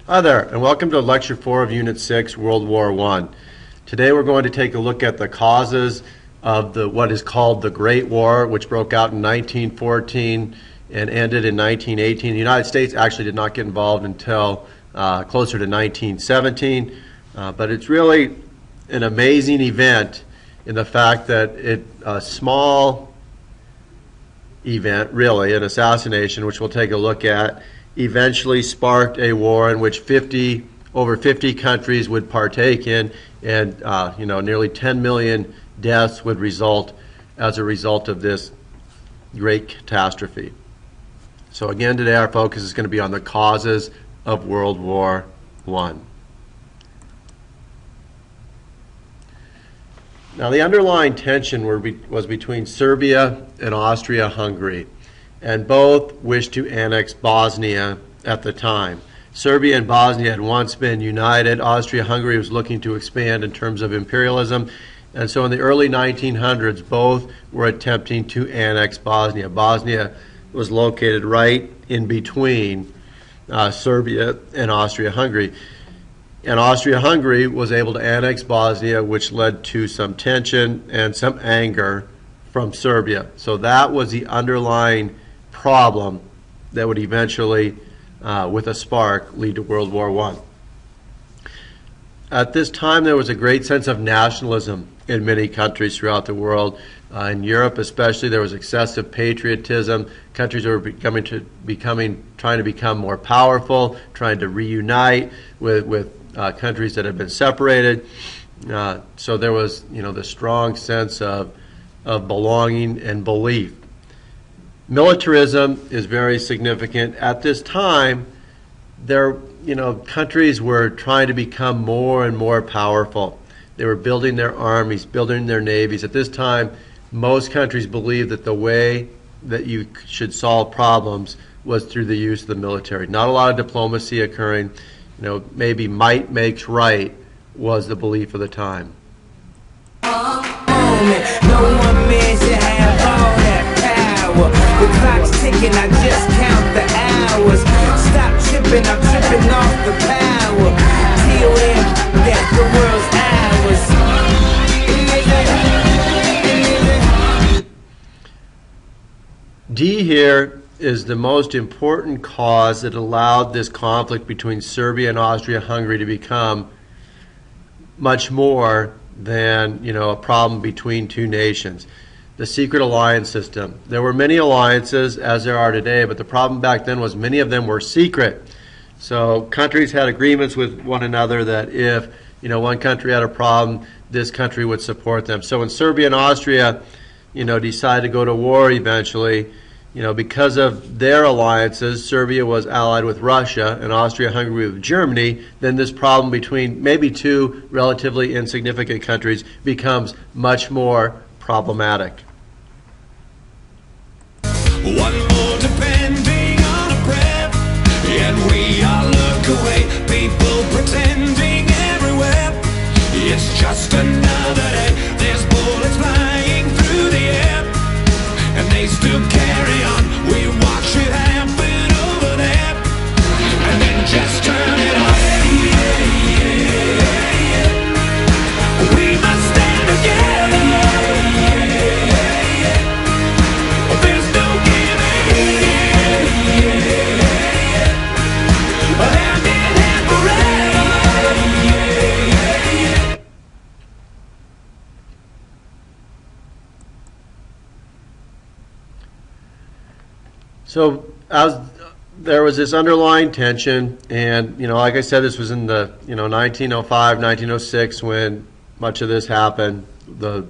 Hi there, and welcome to Lecture 4 of Unit 6, World War I. Today we're going to take a look at the causes of what is called the Great War, which broke out in 1914 and ended in 1918. The United States actually did not get involved until closer to 1917, but it's really an amazing event in the fact that a small event, really, an assassination, which we'll take a look at, eventually sparked a war in which over 50 countries would partake in, and nearly 10 million deaths would result as a result of this great catastrophe. So again, today our focus is going to be on the causes of World War I. Now, the underlying tension was between Serbia and Austria-Hungary, and both wished to annex Bosnia at the time. Serbia and Bosnia had once been united. Austria-Hungary was looking to expand in terms of imperialism, and so in the early 1900s, both were attempting to annex Bosnia. Bosnia was located right in between Serbia and Austria-Hungary. And Austria-Hungary was able to annex Bosnia, which led to some tension and some anger from Serbia. So that was the underlying problem that would eventually, with a spark, lead to World War I. At this time, there was a great sense of nationalism in many countries throughout the world. In Europe especially, there was excessive patriotism. Countries were trying to become more powerful, trying to reunite with countries that had been separated. So there was, the strong sense of belonging and belief. Militarism is very significant. At this time, countries were trying to become more and more powerful. They were building their armies, building their navies. At this time, most countries believed that the way that you should solve problems was through the use of the military. Not a lot of diplomacy occurring. Maybe might makes right was the belief of the time. No one man should have all that power. The clock's ticking, I just count the hours. Stop tripping, I'm tripping off the power. Till then, that the world's ours. D here is the most important cause that allowed this conflict between Serbia and Austria-Hungary to become much more than a problem between two nations. The secret alliance system. There were many alliances, as there are today, but the problem back then was many of them were secret. So countries had agreements with one another that if one country had a problem, this country would support them. So when Serbia and Austria decided to go to war eventually, because of their alliances, Serbia was allied with Russia and Austria-Hungary with Germany, then this problem between maybe two relatively insignificant countries becomes much more problematic. One more depending on a prayer, and we all look away, people pretending everywhere. It's just another day, there's bullets flying through the air, and they still carry on. We watch it happen over there, and then just turn it off. We must stand together. There's no giving in. Hand in hand forever. So as there was this underlying tension, and like I said, this was in the 1905, 1906 when much of this happened. The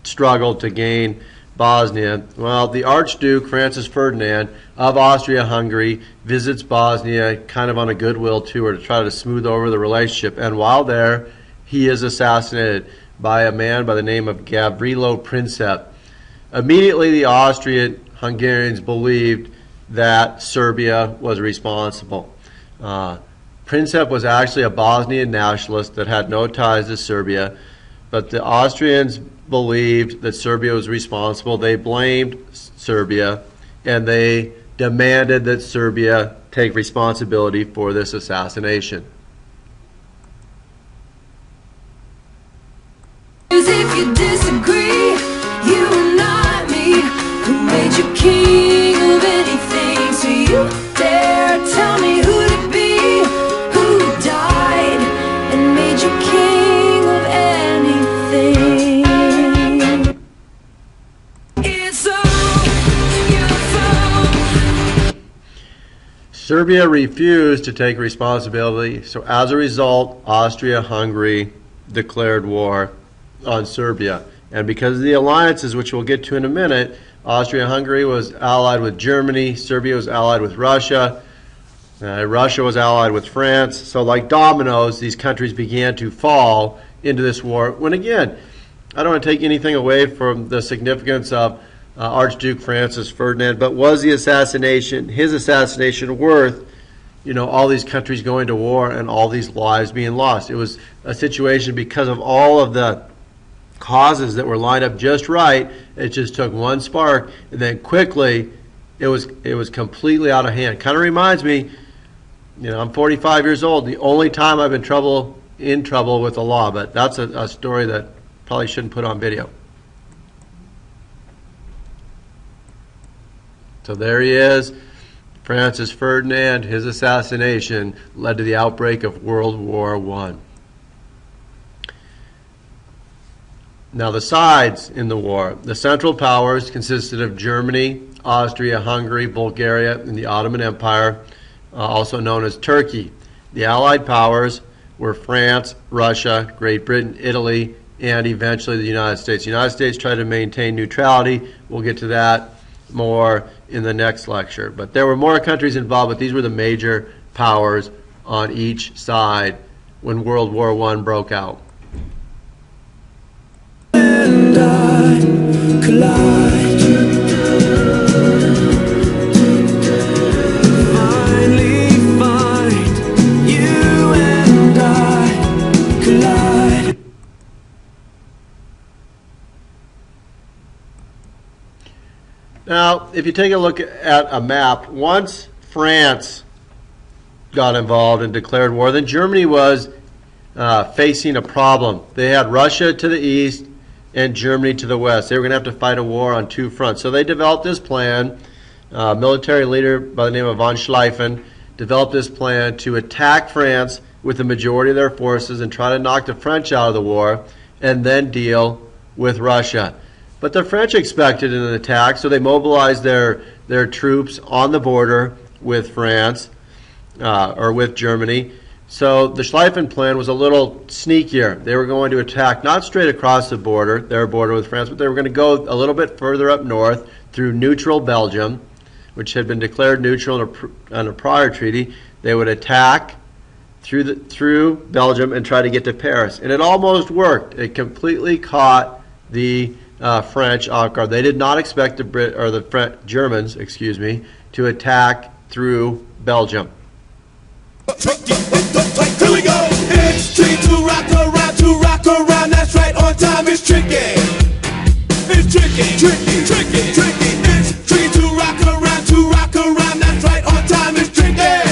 struggle to gain Bosnia. Well, the Archduke Francis Ferdinand of Austria-Hungary visits Bosnia kind of on a goodwill tour to try to smooth over the relationship, and while there, he is assassinated by a man by the name of Gavrilo Princip. Immediately, the Austrian-Hungarians believed that Serbia was responsible. Princip was actually a Bosnian nationalist that had no ties to Serbia, but the Austrians believed that Serbia was responsible. They blamed Serbia, and they demanded that Serbia take responsibility for this assassination. If you disagree, you are not me. Who made you king of anything? So you dare tell me who to be? Who died and made you king of anything? It's all your fault. Serbia refused to take responsibility, so as a result, Austria-Hungary declared war on Serbia. And because of the alliances, which we'll get to in a minute, Austria-Hungary was allied with Germany, Serbia was allied with Russia, Russia was allied with France. So like dominoes, these countries began to fall into this war. When again, I don't want to take anything away from the significance of Archduke Francis Ferdinand, but was the assassination, his assassination, worth, you know, all these countries going to war and all these lives being lost? It was a situation because of all of the causes that were lined up just right. It just took one spark, and then quickly it was completely out of hand. Kind of reminds me, you know, I'm 45 years old. The only time I've been in trouble with the law, but that's a story that probably shouldn't put on video. So there he is, Francis Ferdinand. His assassination led to the outbreak of World War I. Now the sides in the war. The Central Powers consisted of Germany, Austria, Hungary, Bulgaria, and the Ottoman Empire, also known as Turkey. The Allied Powers were France, Russia, Great Britain, Italy, and eventually the United States. The United States tried to maintain neutrality. We'll get to that more in the next lecture. But there were more countries involved, but these were the major powers on each side when World War I broke out. And I collide. Finally find you and I collide. Now, if you take a look at a map, once France got involved and declared war, then Germany was facing a problem. They had Russia to the east and Germany to the west. They were going to have to fight a war on two fronts. So they developed this plan. Military leader by the name of von Schlieffen developed this plan to attack France with the majority of their forces and try to knock the French out of the war and then deal with Russia. But the French expected an attack, so they mobilized their troops on the border with France, or with Germany. So the Schlieffen plan was a little sneakier. They were going to attack not straight across the border, their border with France, but they were going to go a little bit further up north through neutral Belgium, which had been declared neutral on a prior treaty. They would attack through Belgium and try to get to Paris. And it almost worked. It completely caught the French off guard. They did not expect the Germans, to attack through Belgium. Here we go. It's tricky to rock around. That's right, on time is tricky. It's tricky. It's tricky to rock around. That's right, on time is tricky.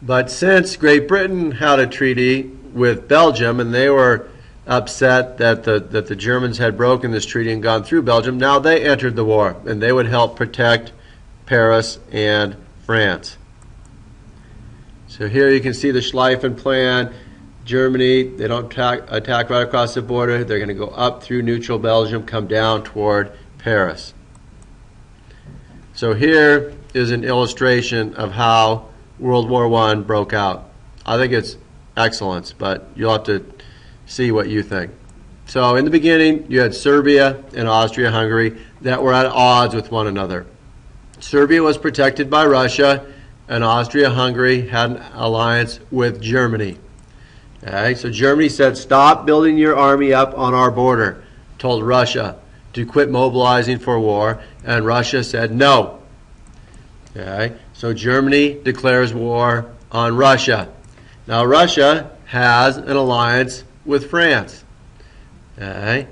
But since Great Britain had a treaty with Belgium, and they were upset that the Germans had broken this treaty and gone through Belgium, now they entered the war, and they would help protect Paris and France. So here you can see the Schlieffen plan. Germany, they don't attack right across the border. They're going to go up through neutral Belgium, come down toward Paris. So here is an illustration of how World War I broke out. I think it's excellent, but you'll have to see what you think. So in the beginning, you had Serbia and Austria-Hungary that were at odds with one another. Serbia was protected by Russia, and Austria-Hungary had an alliance with Germany. Okay, so Germany said, stop building your army up on our border, told Russia to quit mobilizing for war, and Russia said no. Okay, so Germany declares war on Russia. Now Russia has an alliance with France. Okay,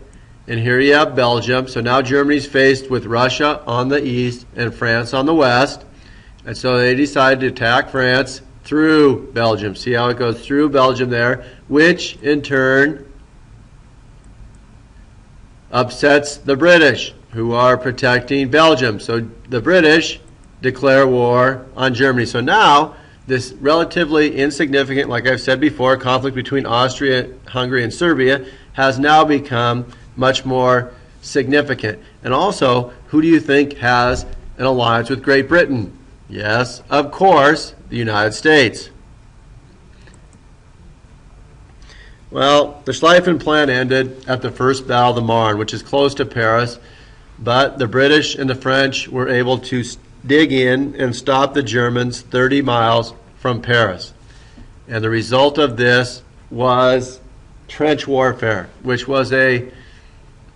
And here you have Belgium. So now Germany's faced with Russia on the east and France on the west. And so they decided to attack France through Belgium. See how it goes through Belgium there, which in turn upsets the British, who are protecting Belgium. So the British declare war on Germany. So now this relatively insignificant, like I've said before, conflict between Austria, Hungary, and Serbia has now become much more significant. And also, who do you think has an alliance with Great Britain? Yes, of course, the United States. Well, the Schlieffen Plan ended at the First Battle of the Marne, which is close to Paris, but the British and the French were able to dig in and stop the Germans 30 miles from Paris. And the result of this was trench warfare, which was a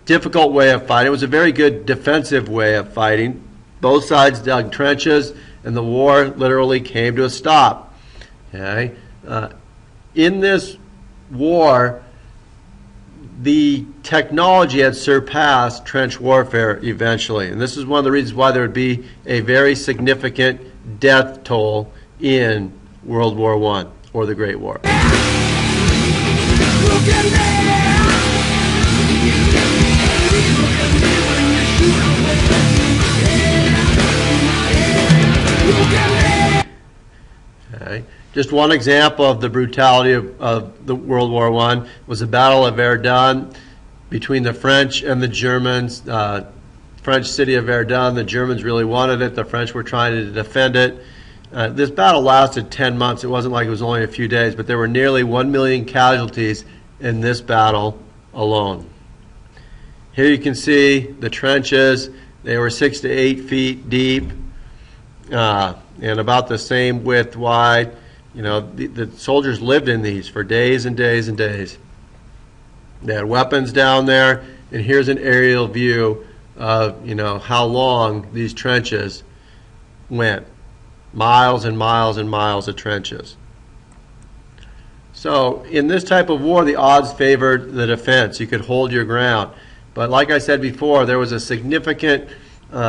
difficult way of fighting. It was a very good defensive way of fighting. Both sides dug trenches, and the war literally came to a stop. Okay? In this war, the technology had surpassed trench warfare eventually. And this is one of the reasons why there would be a very significant death toll in World War I, or the Great War. Okay. Just one example of the brutality of the World War I was the Battle of Verdun between the French and the Germans. French city of Verdun, the Germans really wanted it. The French were trying to defend it. This battle lasted 10 months. It wasn't like it was only a few days, but there were nearly 1 million casualties in this battle alone. Here you can see the trenches. They were 6 to 8 feet deep and about the same width wide. You know, the soldiers lived in these for days and days and days. They had weapons down there, and here's an aerial view of, you know, how long these trenches went. Miles and miles and miles of trenches. So in this type of war, the odds favored the defense. You could hold your ground. But like I said before, there was a significant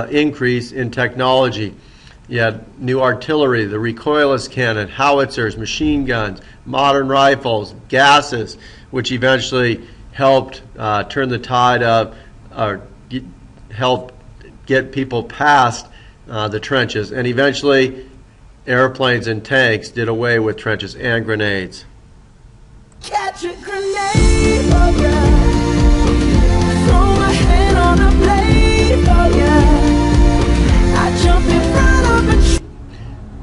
increase in technology. You had new artillery, the recoilless cannon, howitzers, machine guns, modern rifles, gases, which eventually helped turn the tide of, or help get people past the trenches. And eventually, airplanes and tanks did away with trenches and grenades. Catch a grenade, oh yeah. Throw my hand on a blade, oh yeah. I jump in front of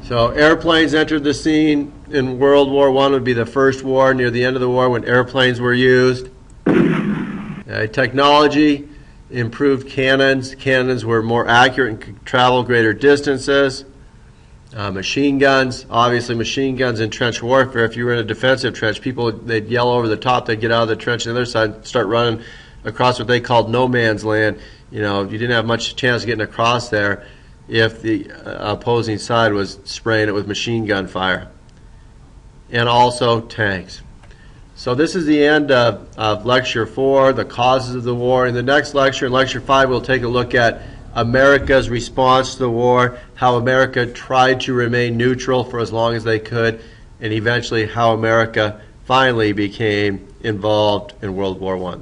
a So airplanes entered the scene in World War I. Would be the first war near the end of the war when airplanes were used. Technology improved cannons. Cannons were more accurate and could travel greater distances. Machine guns, obviously machine guns in trench warfare. If you were in a defensive trench, people, they'd yell over the top, they'd get out of the trench on the other side and start running across what they called no man's land. You know, you didn't have much chance of getting across there if the opposing side was spraying it with machine gun fire. And also tanks. So this is the end of Lecture 4, the causes of the war. In the next lecture, in Lecture 5, we'll take a look at America's response to the war, how America tried to remain neutral for as long as they could, and eventually how America finally became involved in World War I.